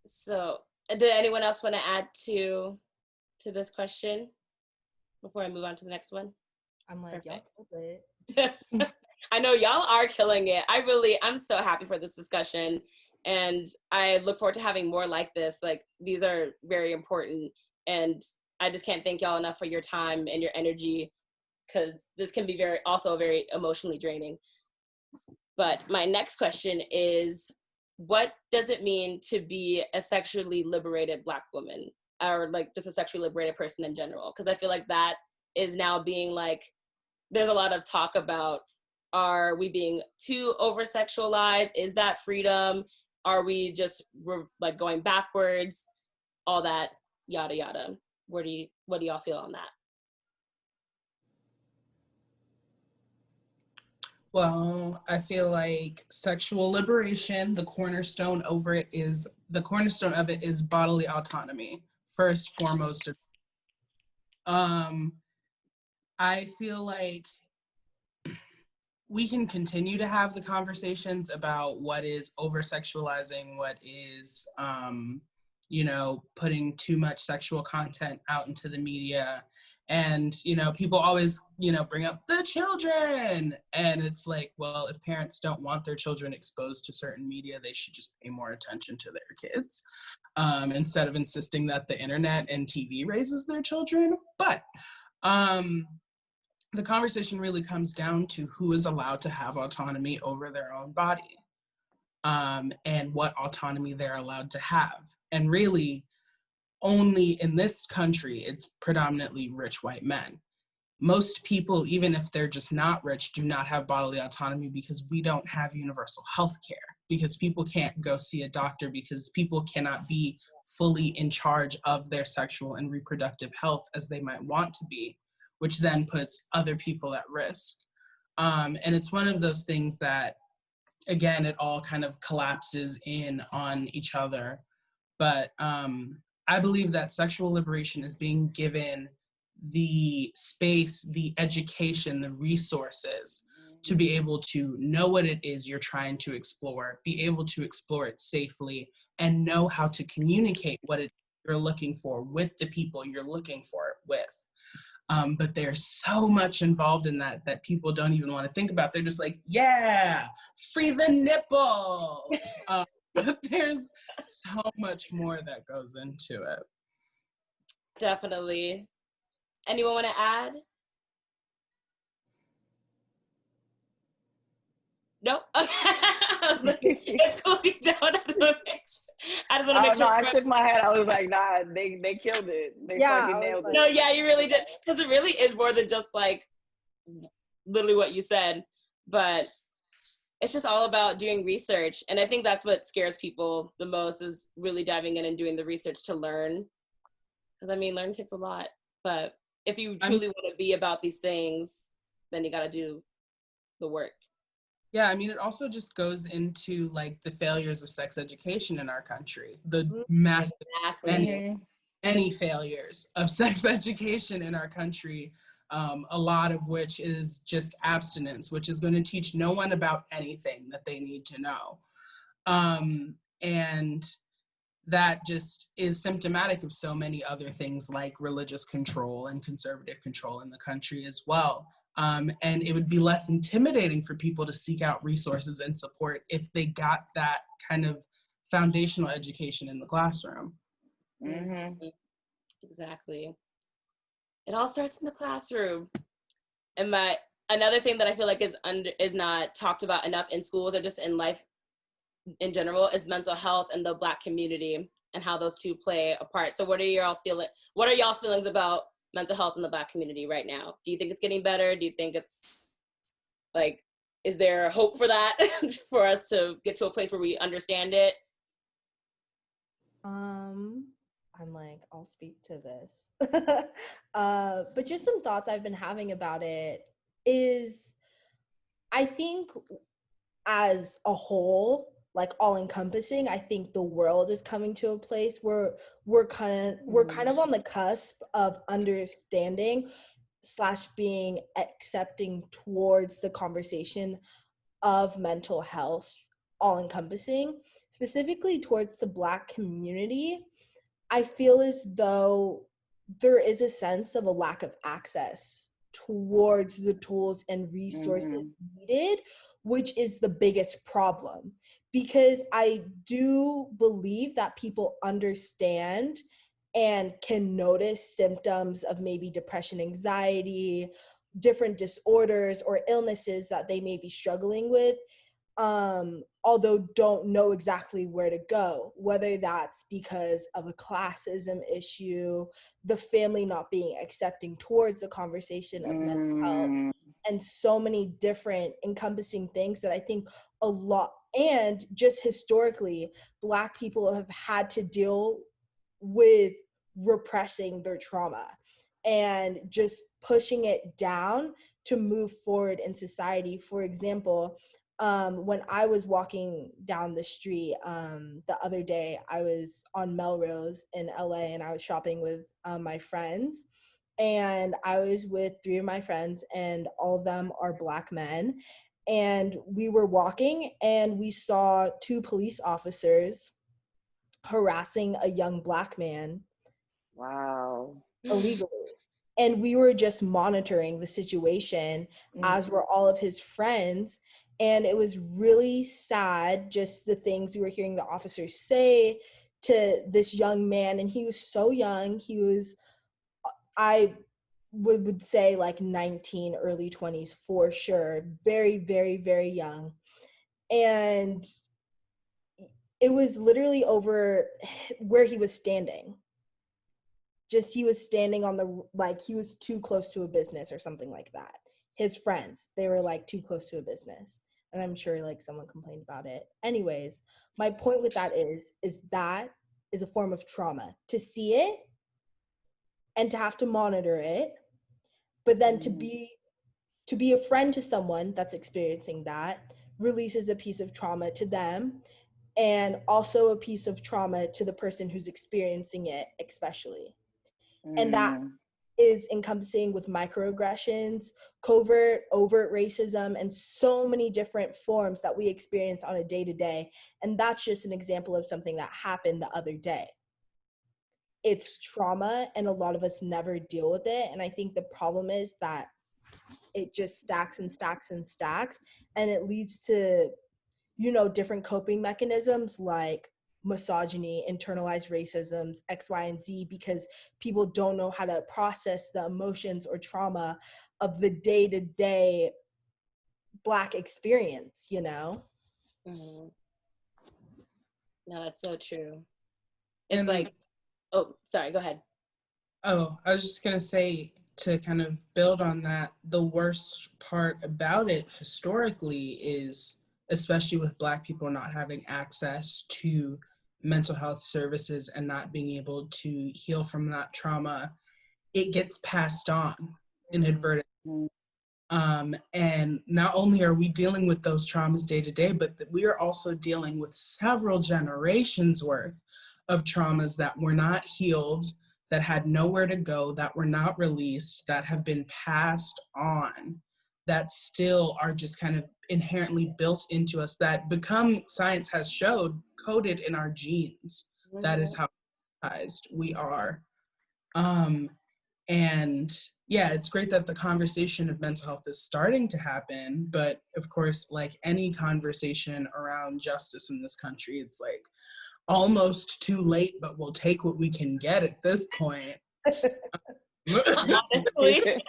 So, did anyone else want to add to this question before I move on to the next one? I'm like, Perfect. y'all killed it. I know y'all are killing it. I'm so happy for this discussion, and I look forward to having more like this. Like, these are very important, and I just can't thank y'all enough for your time and your energy, because this can be very emotionally draining. But my next question is, what does it mean to be a sexually liberated Black woman, or like just a sexually liberated person in general? Because I feel like that is now being like, there's a lot of talk about, are we being too over-sexualized? Is that freedom? Are we just, we're like going backwards? All that, yada, yada. What do y'all feel on that? Well, I feel like sexual liberation, the cornerstone of it is bodily autonomy, first, foremost. I feel like we can continue to have the conversations about what is over-sexualizing, what is, putting too much sexual content out into the media. And, people always, bring up the children. And it's like, well, if parents don't want their children exposed to certain media, they should just pay more attention to their kids, instead of insisting that the internet and TV raises their children. But the conversation really comes down to who is allowed to have autonomy over their own body, and what autonomy they're allowed to have. And really, only in this country, it's predominantly rich white men. Most people, even if they're just not rich, do not have bodily autonomy because we don't have universal health care, because people can't go see a doctor, because people cannot be fully in charge of their sexual and reproductive health as they might want to be, which then puts other people at risk. And it's one of those things that, again, it all kind of collapses in on each other. But I believe that sexual liberation is being given the space, the education, the resources to be able to know what it is you're trying to explore, be able to explore it safely, and know how to communicate what it you're looking for with the people you're looking for it with. But there's so much involved in that people don't even want to think about. They're just like, yeah, free the nipple. But there's so much more that goes into it. Definitely. Anyone want to add? Nope. I was like, it's going down. I just want to make sure. I shook my head. I was like, nah, they killed it. They fucking nailed it. No, yeah, you really did. Because it really is more than just like literally what you said. But it's just all about doing research. And I think that's what scares people the most, is really diving in and doing the research to learn. Because, I mean, learning takes a lot. But if you truly want to be about these things, then you got to do the work. Yeah, I mean, it also just goes into like the failures of sex education in our country, the massive, any failures of sex education in our country, a lot of which is just abstinence, which is going to teach no one about anything that they need to know. And that just is symptomatic of so many other things like religious control and conservative control in the country as well. And it would be less intimidating for people to seek out resources and support if they got that kind of foundational education in the classroom. Mm-hmm. Exactly. It all starts in the classroom. And another thing that I feel like is not talked about enough in schools or just in life in general is mental health and the Black community and how those two play a part. So what are y'all's feelings about mental health in the Black community right now? Do you think it's getting better? Do you think it's like is there hope for that for us to get to a place where we understand it? I'm like, I'll speak to this. But just some thoughts I've been having about it is, I think as a whole, like all encompassing, I think the world is coming to a place where we're kind of on the cusp of understanding / being accepting towards the conversation of mental health, all encompassing, specifically towards the Black community. I feel as though there is a sense of a lack of access towards the tools and resources needed, which is the biggest problem. Because I do believe that people understand and can notice symptoms of maybe depression, anxiety, different disorders or illnesses that they may be struggling with, although don't know exactly where to go, whether that's because of a classism issue, the family not being accepting towards the conversation of mental health, and so many different encompassing things that I think a lot, and just historically, Black people have had to deal with repressing their trauma and just pushing it down to move forward in society. For example, when I was walking down the street the other day, I was on Melrose in LA and I was shopping with my friends. And I was with 3 of my friends, and all of them are Black men. And we were walking and we saw 2 police officers harassing a young Black man. Wow. Illegally. And we were just monitoring the situation, as were all of his friends. And it was really sad, just the things we were hearing the officers say to this young man. And he was so young. He was, I would say, like 19, early 20s for sure. Very, very, very young. And it was literally over where he was standing. Just he was standing on the, like, he was too close to a business or something like that. His friends, they were like too close to a business. And I'm sure like someone complained about it. Anyways, my point with that is that is a form of trauma. To see it and to have to monitor it, but then to be a friend to someone that's experiencing that releases a piece of trauma to them, and also a piece of trauma to the person who's experiencing it, especially. And that is encompassing with microaggressions, covert, overt racism, and so many different forms that we experience on a day-to-day. And that's just an example of something that happened the other day. It's trauma, and a lot of us never deal with it. And I think the problem is that it just stacks and stacks and stacks, and it leads to, different coping mechanisms like misogyny, internalized racisms, X, Y, and Z, because people don't know how to process the emotions or trauma of the day-to-day Black experience, Mm-hmm. No, that's so true. It's And, like, oh, sorry, go ahead. Oh, I was just going to say, to kind of build on that, the worst part about it historically is, especially with Black people not having access to mental health services and not being able to heal from that trauma, it gets passed on inadvertently. And not only are we dealing with those traumas day to day, but we are also dealing with several generations worth of traumas that were not healed, that had nowhere to go, that were not released, that have been passed on, that still are just kind of inherently built into us, that become, science has showed, coded in our genes. Mm-hmm. That is how we are. And yeah, it's great that the conversation of mental health is starting to happen, but of course, like any conversation around justice in this country, it's like almost too late, but we'll take what we can get at this point. Honestly,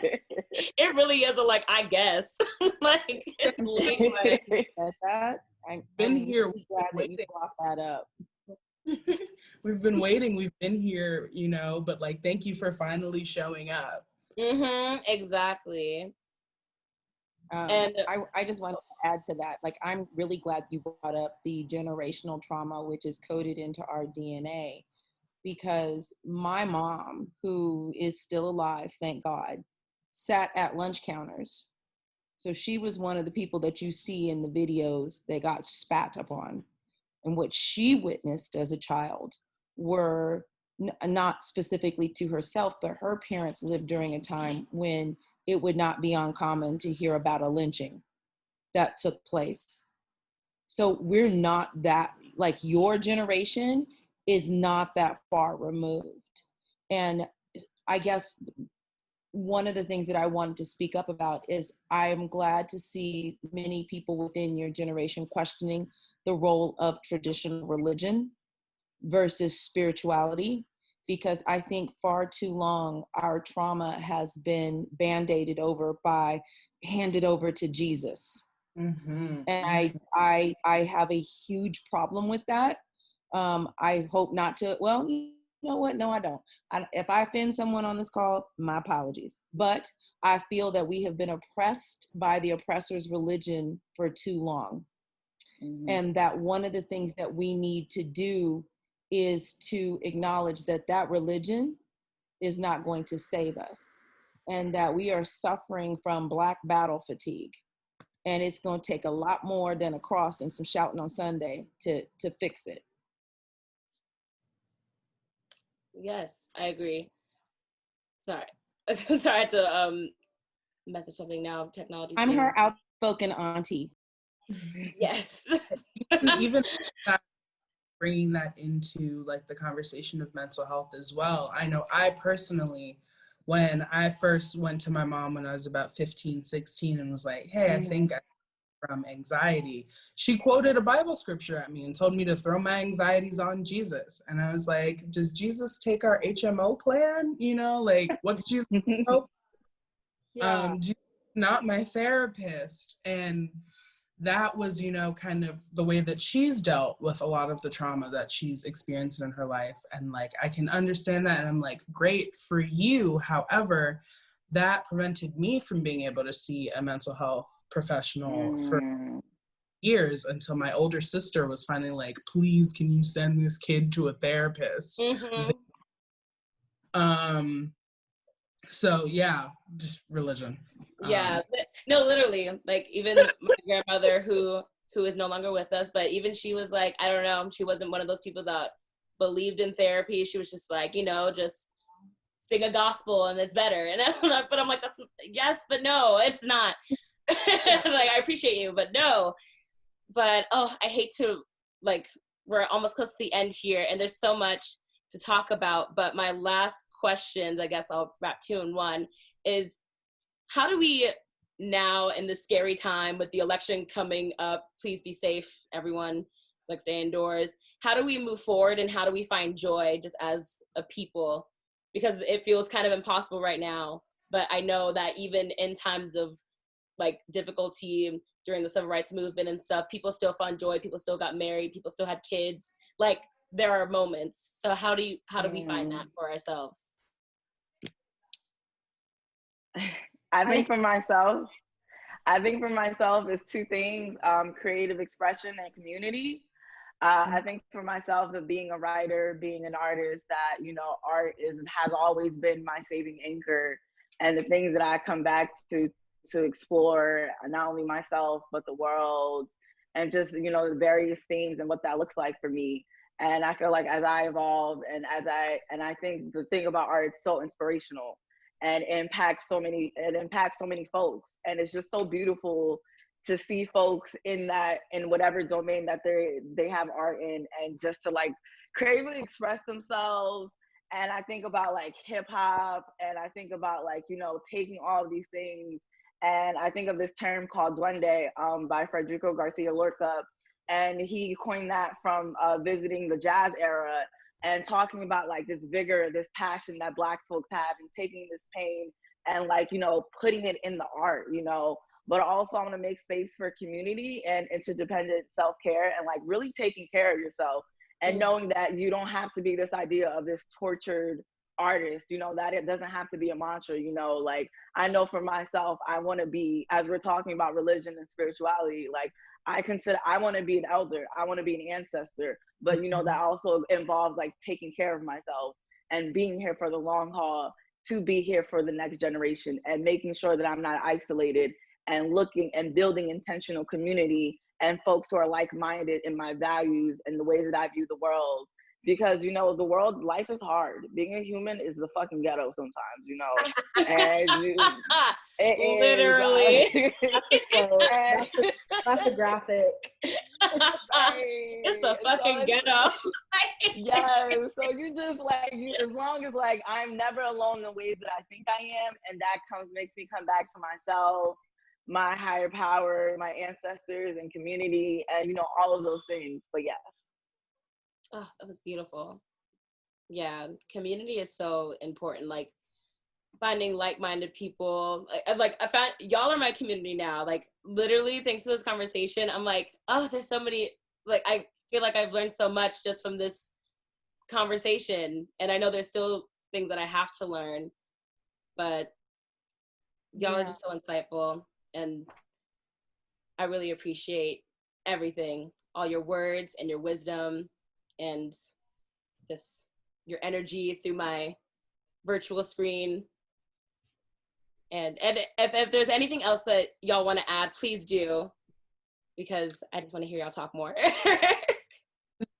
it really is a like, I guess. Like, it's late. I've been here. Really glad that you brought that up. We've been waiting. We've been here, but like, thank you for finally showing up. Mm-hmm, exactly. And I just want add to that. Like, I'm really glad you brought up the generational trauma, which is coded into our DNA, because my mom, who is still alive, thank God, sat at lunch counters. So she was one of the people that you see in the videos that got spat upon. And what she witnessed as a child were not specifically to herself, but her parents lived during a time when it would not be uncommon to hear about a lynching that took place. So we're not that, like, your generation is not that far removed. And I guess one of the things that I wanted to speak up about is I'm glad to see many people within your generation questioning the role of traditional religion versus spirituality, because I think far too long our trauma has been band-aided over by handed over to Jesus. Mm-hmm. And I have a huge problem with that. I hope not to, well, you know what? No, I don't. If I offend someone on this call, my apologies. But I feel that we have been oppressed by the oppressor's religion for too long. Mm-hmm. And that one of the things that we need to do is to acknowledge that that religion is not going to save us, and that we are suffering from Black battle fatigue. And it's going to take a lot more than a cross and some shouting on Sunday to fix it. Yes, I agree. Sorry. Sorry, I had to message something now. Technology. I'm her outspoken auntie. Yes. Even bringing that into like the conversation of mental health as well. I know I personally, when I first went to my mom when I was about 15, 16 and was like, hey, I think from anxiety, she quoted a Bible scripture at me and told me to throw my anxieties on Jesus. And I was like, does Jesus take our HMO plan? You know, like, what's Jesus hope? Jesus, not my therapist. And that was, you know, kind of the way that she's dealt with a lot of the trauma that she's experienced in her life. And like, I can understand that. And I'm like, great for you. However, that prevented me from being able to see a mental health professional for years, until my older sister was finally like, please, can you send this kid to a therapist? Mm-hmm. So yeah, just religion. Yeah, no, literally, like even my grandmother who is no longer with us, but even she was like, I don't know, she wasn't one of those people that believed in therapy. She was just like, you know, just sing a gospel and it's better. And but I'm like, that's yes, but no, it's not. Like, I appreciate you, but no. But oh, I hate to, like, we're almost close to the end here and there's so much to talk about, but my last questions, I guess I'll wrap two in one, is how do we now, in this scary time with the election coming up, please be safe, everyone, like stay indoors, how do we move forward and how do we find joy just as a people? Because it feels kind of impossible right now, but I know that even in times of like difficulty during the civil rights movement and stuff, people still found joy, people still got married, people still had kids. Like, there are moments. So how do we find that for ourselves? I think for myself, it's two things: creative expression and community. I think for myself, of being a writer, being an artist, that, you know, art has always been my saving anchor, and the things that I come back to explore not only myself but the world, and just, you know, the various themes and what that looks like for me. And I feel like as I evolve and I think the thing about art, it's so inspirational and it impacts so many folks, and it's just so beautiful to see folks in whatever domain that they have art in, and just to like creatively express themselves. And I think about like hip hop, and I think about like, you know, taking all of these things, and I think of this term called duende by Federico Garcia Lorca, and he coined that from visiting the jazz era, and talking about like this vigor, this passion that Black folks have, and taking this pain and, like, you know, putting it in the art, you know. But also I want to make space for community and interdependent self-care, and like really taking care of yourself, and knowing that you don't have to be this idea of this tortured artists, you know, that it doesn't have to be a mantra, you know, like I know for myself, I want to be, as we're talking about religion and spirituality, like I want to be an elder, I want to be an ancestor, but you know, that also involves like taking care of myself and being here for the long haul, to be here for the next generation, and making sure that I'm not isolated, and looking and building intentional community and folks who are like-minded in my values and the ways that I view the world. Because you know, the world, life is hard. Being a human is the fucking ghetto sometimes, you know. And it Literally. That's a graphic. right. It's the fucking So ghetto. yes. So you just like, as long as like I'm never alone in the ways that I think I am, and that makes me come back to myself, my higher power, my ancestors and community, and you know, all of those things. But yes. Oh, that was beautiful. Yeah, community is so important. Like finding like-minded people. I found y'all are my community now. Like literally, thanks to this conversation, I'm like, oh, there's so many. Like I feel like I've learned so much just from this conversation, and I know there's still things that I have to learn, but y'all are just so insightful, and I really appreciate everything, all your words and your wisdom, and just your energy through my virtual screen. And if there's anything else that y'all want to add, please do, because I just want to hear y'all talk more.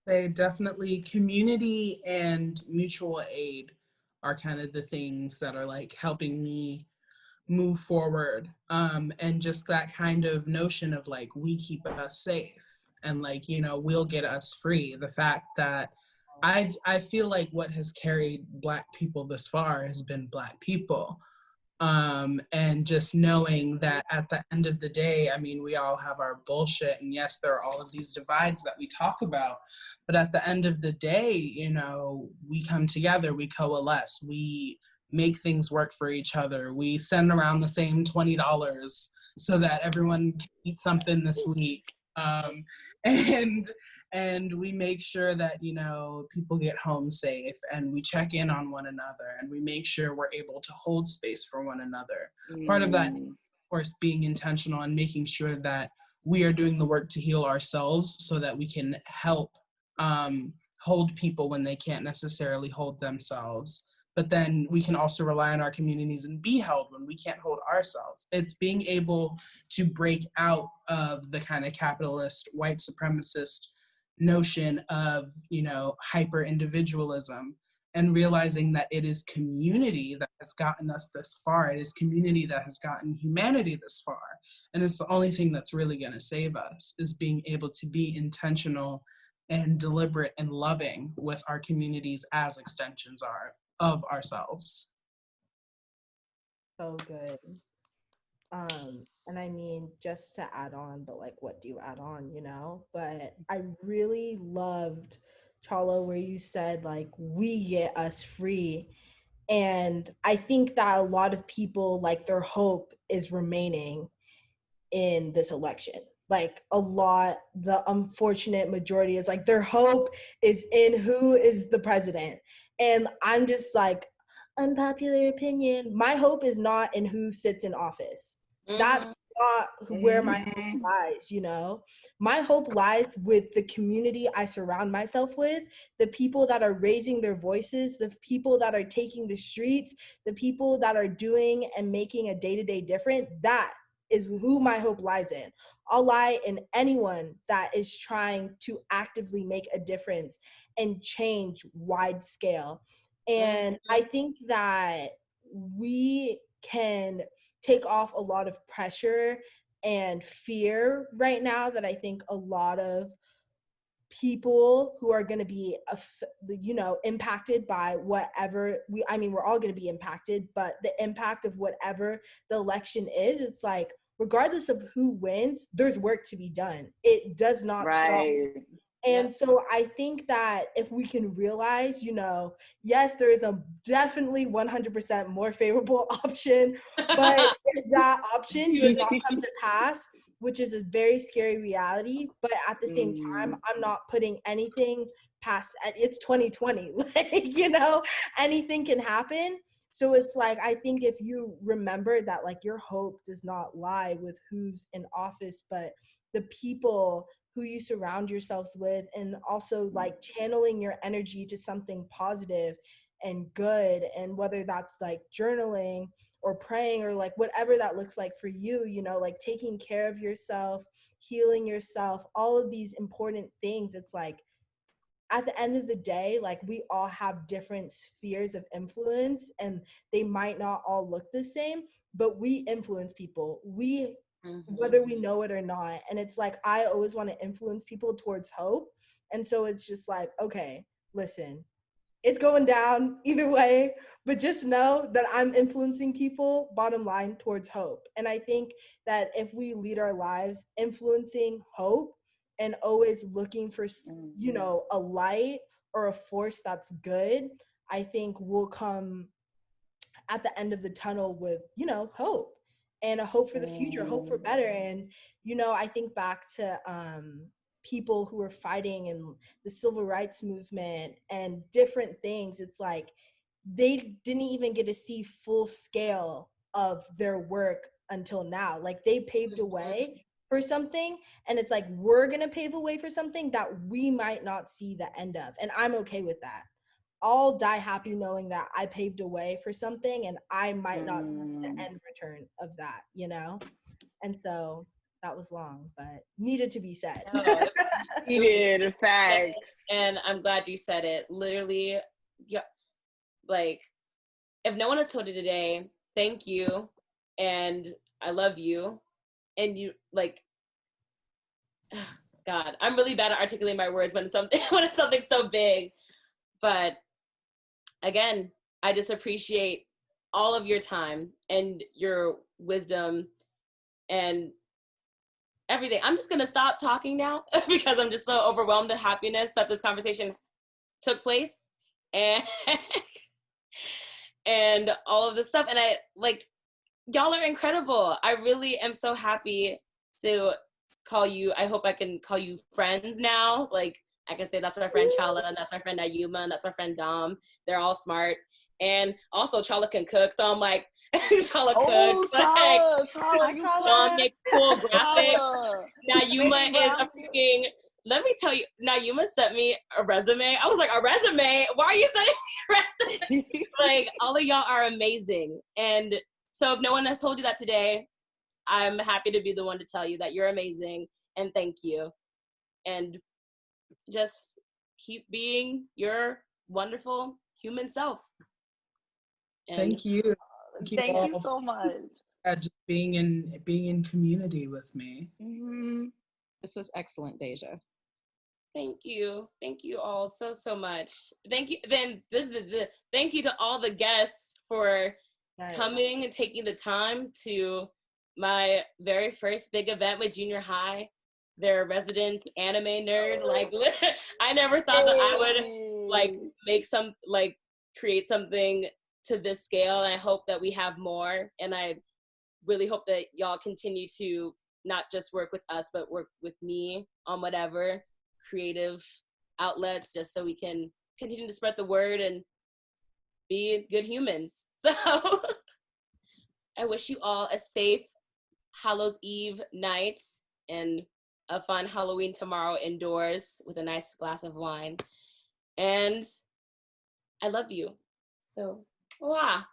Say definitely community and mutual aid are kind of the things that are like helping me move forward. And just that kind of notion of like, we keep us safe and like, you know, we'll get us free. The fact that I feel like what has carried Black people this far has been Black people. And just knowing that at the end of the day, I mean, we all have our bullshit, and yes, there are all of these divides that we talk about, but at the end of the day, you know, we come together, we coalesce, we make things work for each other, we send around the same $20 so that everyone can eat something this week. And we make sure that, you know, people get home safe, and we check in on one another, and we make sure we're able to hold space for one another. Part of that, of course, being intentional and making sure that we are doing the work to heal ourselves so that we can help hold people when they can't necessarily hold themselves. But then we can also rely on our communities and be held when we can't hold ourselves. It's being able to break out of the kind of capitalist, white supremacist notion of, you know, hyper individualism, and realizing that it is community that has gotten us this far. It is community that has gotten humanity this far. And it's the only thing that's really going to save us, is being able to be intentional and deliberate and loving with our communities as extensions are of ourselves. So good. And I mean, just to add on, but like, what do you add on, you know? But I really loved, Chala, where you said like, we get us free. And I think that a lot of people, like, their hope is remaining in this election. Like the unfortunate majority is like, their hope is in who is the president. And I'm just like, unpopular opinion, my hope is not in who sits in office. That's not where my hope lies, you know? My hope lies with the community I surround myself with, the people that are raising their voices, the people that are taking the streets, the people that are doing and making a day-to-day difference. That is who my hope lies in. I'll lie in anyone that is trying to actively make a difference and change wide scale. And I think that we can take off a lot of pressure and fear right now that I think a lot of people who are going to be, you know, impacted by whatever we're all going to be impacted, but the impact of whatever the election is, it's like, regardless of who wins, there's work to be done. It does not stop. And so I think that if we can realize, you know, yes, there is a definitely 100% more favorable option, but if that option does not come to pass, which is a very scary reality, but at the same time, I'm not putting anything past, it's 2020, like, you know, anything can happen. So it's like, I think if you remember that, like, your hope does not lie with who's in office, but the people who you surround yourselves with, and also like channeling your energy to something positive and good, and whether that's like journaling or praying or like whatever that looks like for you, you know, like taking care of yourself, healing yourself, all of these important things. It's like, at the end of the day, like, we all have different spheres of influence, and they might not all look the same, but we influence people. Whether we know it or not. And it's like, I always want to influence people towards hope. And so it's just like, okay, listen, it's going down either way, but just know that I'm influencing people, bottom line, towards hope. And I think that if we lead our lives influencing hope and always looking for, you know, a light or a force that's good, I think we'll come at the end of the tunnel with, you know, hope, and a hope for the future, hope for better. And, you know, I think back to people who were fighting in the civil rights movement and different things. It's like, they didn't even get to see full scale of their work until now. Like, they paved a way for something, and it's like, we're gonna pave a way for something that we might not see the end of, and I'm okay with that. I'll die happy knowing that I paved a way for something, and I might not see the end return of that, you know? And so that was long, but needed to be said. No, Needed, facts. and I'm glad you said it. Literally, yeah, like, if no one has told you today, thank you, and I love you, and you, like, God, I'm really bad at articulating my words when it's something so big, but again, I just appreciate all of your time and your wisdom and everything. I'm just gonna stop talking now because I'm just so overwhelmed with happiness that this conversation took place, and and all of this stuff. And I, like, y'all are incredible. I really am so happy to call you, I hope I can call you friends now. Like, I can say that's my friend Chala, and that's my friend Nyuma, and that's my friend Dom. They're all smart. And also Chala can cook, so I'm like, Chala cooks. Like, Dom makes cool graphics. Nyuma is a freaking, let me tell you, Nyuma sent me a resume. I was like, a resume? Why are you sending me a resume? Like, all of y'all are amazing. And so if no one has told you that today, I'm happy to be the one to tell you that you're amazing, and thank you. And just keep being your wonderful human self. And thank you. Thank you so much. Just being in community with me. This was excellent, Deja. Thank you all so much. Thank you. Then thank you to all the guests for coming and taking the time to my very first big event with junior high, their resident anime nerd. Like, I never thought that I would like create something to this scale, and I hope that we have more. And I really hope that y'all continue to not just work with us, but work with me on whatever creative outlets, just so we can continue to spread the word and be good humans. So I wish you all a safe Hallows Eve night and a fun Halloween tomorrow indoors with a nice glass of wine. And I love you. So, wow.